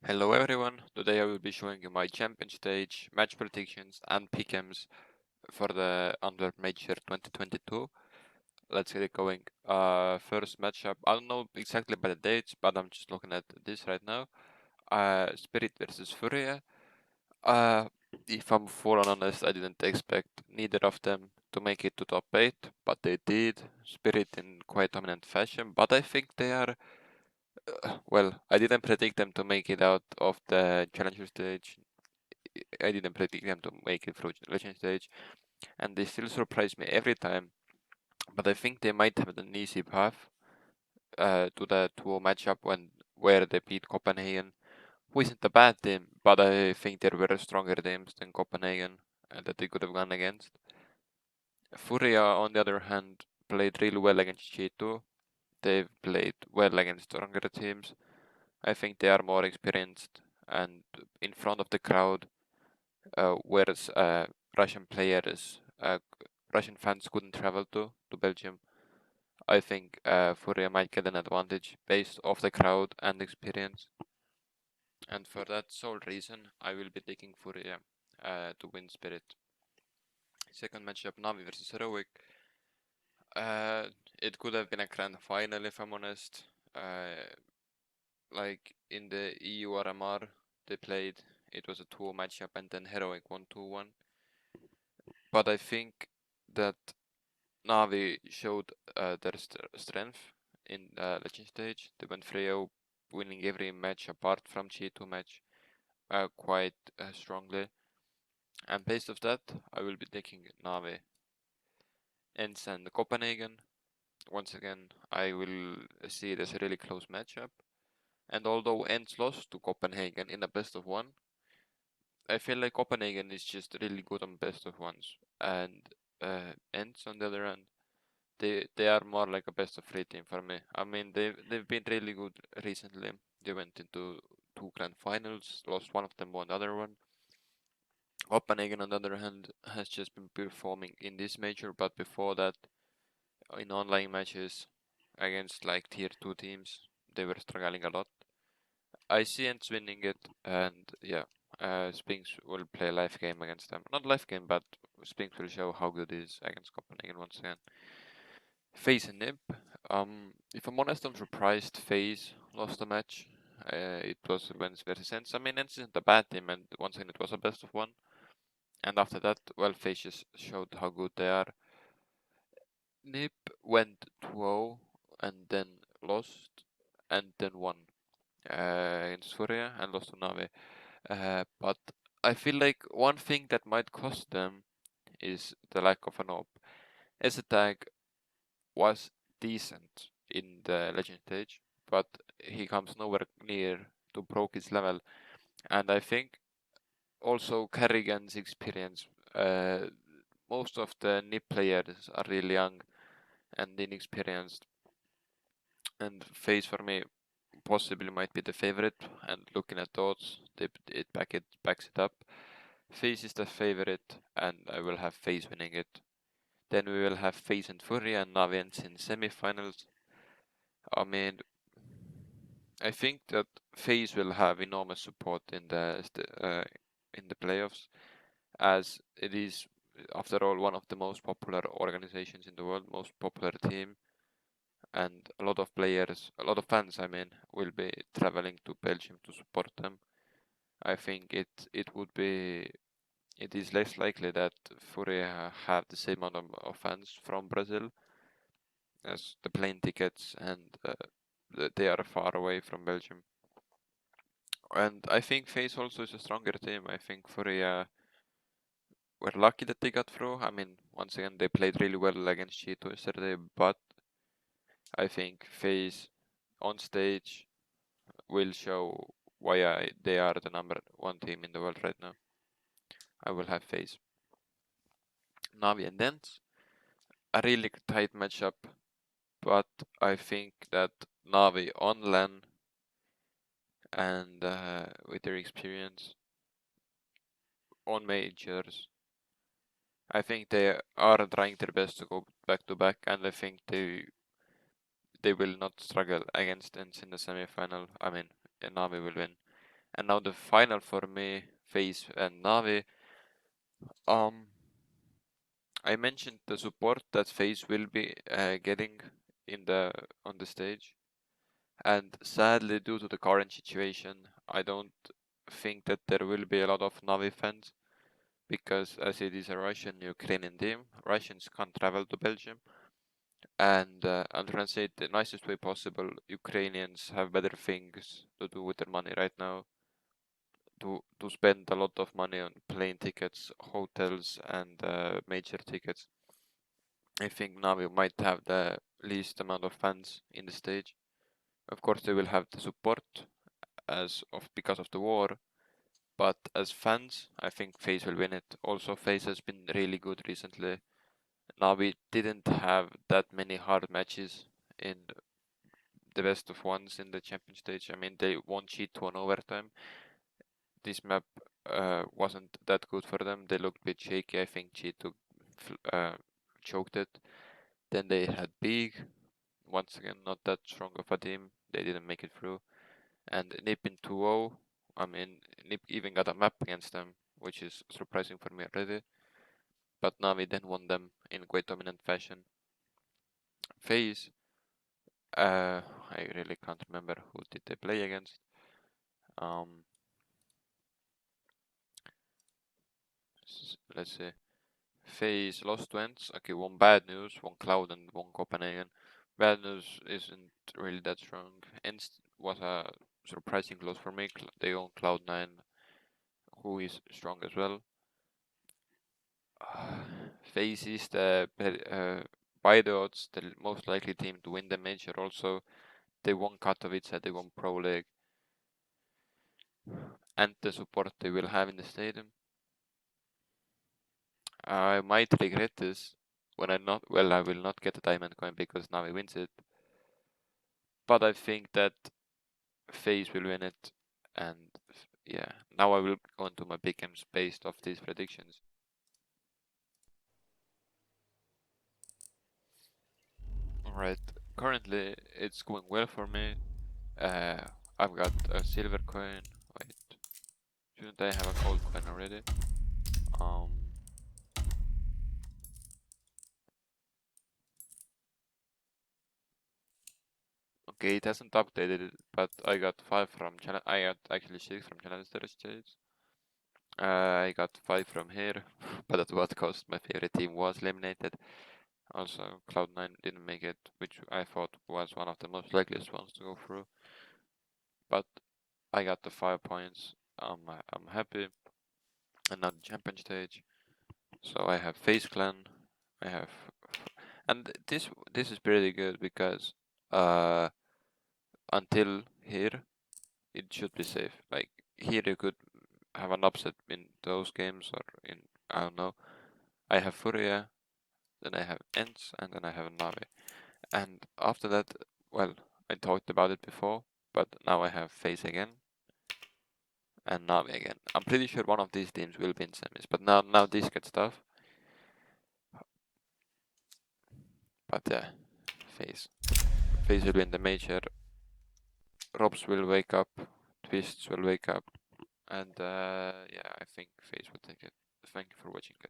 Hello everyone, today I will be showing you my champion stage, match predictions and pick'ems for the Antwerp Major 2022. Let's get it going. First matchup, I don't know exactly by the dates, but I'm just looking at this right now. Spirit versus Furia. Uh, if I'm full on honest, I didn't expect neither of them to make it to top 8, but they did. Spirit in quite dominant fashion, but I think they are well, I didn't predict them to make it out of the challenger stage. I didn't predict them to make it through legend stage, and they still surprise me every time. But I think they might have an easy path to the 2 matchup where they beat Copenhagen, who isn't a bad team, but I think there were stronger teams than Copenhagen that they could have gone against. Furia, on the other hand, played really well against G2. They've played well against stronger teams. I think they are more experienced and in front of the crowd, whereas Russian players, Russian fans couldn't travel to Belgium. I think Furia might get an advantage based off the crowd and experience. And for that sole reason, I will be taking Furia to win Spirit. Second matchup, Navi versus Heroic. Uh, it could have been a grand final if I'm honest. Like in the EU RMR they played, it was a 2 matchup and then Heroic won 2-1. But I think that Navi showed their strength in the legend stage. They went 3-0, winning every match apart from G2 match quite strongly. And based off that, I will be taking Navi. Ends and Copenhagen. Once again, I will see it as a really close matchup. And although Ends lost to Copenhagen in a best of one, I feel like Copenhagen is just really good on best of ones. And Ends on the other hand, they are more like a best of 3 team for me. I mean they've been really good recently. They went into 2 grand finals, lost one of them, won the other one. Copenhagen on the other hand has just been performing in this major, but before that in online matches against like tier 2 teams they were struggling a lot. I see Ents winning it, and yeah, Spinks will play a live game against them. Not live game, but Spinks will show how good he is against Copenhagen once again. FaZe and Nib. If I'm honest, I'm surprised FaZe lost the match. It was Vens versus Ents. I mean, Ents isn't a bad team, and once again, it was a best of one. And after that, well, FaZe just showed how good they are. Nib went 2-0 and then lost and then won against Furia and lost to Nave. But I feel like one thing that might cost them is the lack of an op. Tag was decent in the legend stage, but he comes nowhere near to Broky's level. And I think also Carrigan's experience. Most of the NIP players are really young and inexperienced, and FaZe for me possibly might be the favorite. And looking at odds, it backs it up. FaZe is the favorite, and I will have FaZe winning it. Then we will have FaZe and Fury and Navians in semifinals. I mean, I think that FaZe will have enormous support in the playoffs, as it is, after all, one of the most popular organizations in the world, most popular team, and a lot of players, a lot of fans, I mean, will be traveling to Belgium to support them. I think it is less likely that Fury have the same amount of fans from Brazil, as the plane tickets and they are far away from Belgium. And I think FaZe also is a stronger team. I think Fury were lucky that they got through. I mean, once again, they played really well against G2 yesterday, but I think FaZe on stage will show why they are the #1 team in the world right now. I will have FaZe. Navi and Dents, a really tight matchup, but I think that Navi on LAN and with their experience on majors, I think they are trying their best to go back to back, and I think they will not struggle against Ents in the semi-final. I mean, Navi will win. And now the final for me, FaZe and Navi. I mentioned the support that FaZe will be getting in the on the stage, and sadly, due to the current situation, I don't think that there will be a lot of Navi fans because as it is a Russian-Ukrainian team, Russians can't travel to Belgium, and I'll translate the nicest way possible. Ukrainians have better things to do with their money right now. To spend a lot of money on plane tickets, hotels, and major tickets. I think Navi might have the least amount of fans in the stage. Of course, they will have the support because of the war, but as fans, I think FaZe will win it. Also, FaZe has been really good recently. Navi didn't have that many hard matches in the best of ones in the champion stage. I mean, they won G2 on overtime. This map wasn't that good for them. They looked a bit shaky. I think G2 choked it. Then they had Big. Once again, not that strong of a team. They didn't make it through. And Nip in 2-0. I mean, Nip even got a map against them, which is surprising for me already. But Navi then won them in quite dominant fashion. FaZe, I really can't remember who did they play against. Let's see. FaZe lost to Ents. Okay, one bad news, one Cloud and one Copenhagen. Bad news isn't really that strong. Ents was a surprising loss for me. They own Cloud9, who is strong as well. FaZe is by the odds the most likely team to win the major. Also, they won Katowice, they won Pro League, and the support they will have in the stadium. I might regret this when I will not get a diamond coin because Navi wins it. But I think that FaZe will win it, and yeah, now I will go into my big games based off these predictions. Alright, currently it's going well for me. I've got a silver coin. Wait, shouldn't I have a gold coin already? Um, okay, it hasn't updated it, but I got 5 from I got actually 6 from Challenger States. I got 5 from here, but at what cost? My favorite team was eliminated. Also, Cloud9 didn't make it, which I thought was one of the most likeliest ones to go through. But I got the 5 points. I'm happy. And now the champion stage. So I have FaZe Clan. I have, and this is pretty good because until here it should be safe. Like here you could have an upset in those games or in I don't know. I have Furia, then I have Ents, and then I have Navi. And after that, well, I talked about it before, but now I have FaZe again and Navi again. I'm pretty sure one of these teams will be in semis, but now this gets tough. But yeah, FaZe. FaZe will win the major. Robs will wake up. Twists will wake up. And yeah, I think FaZe will take it. Thank you for watching, guys.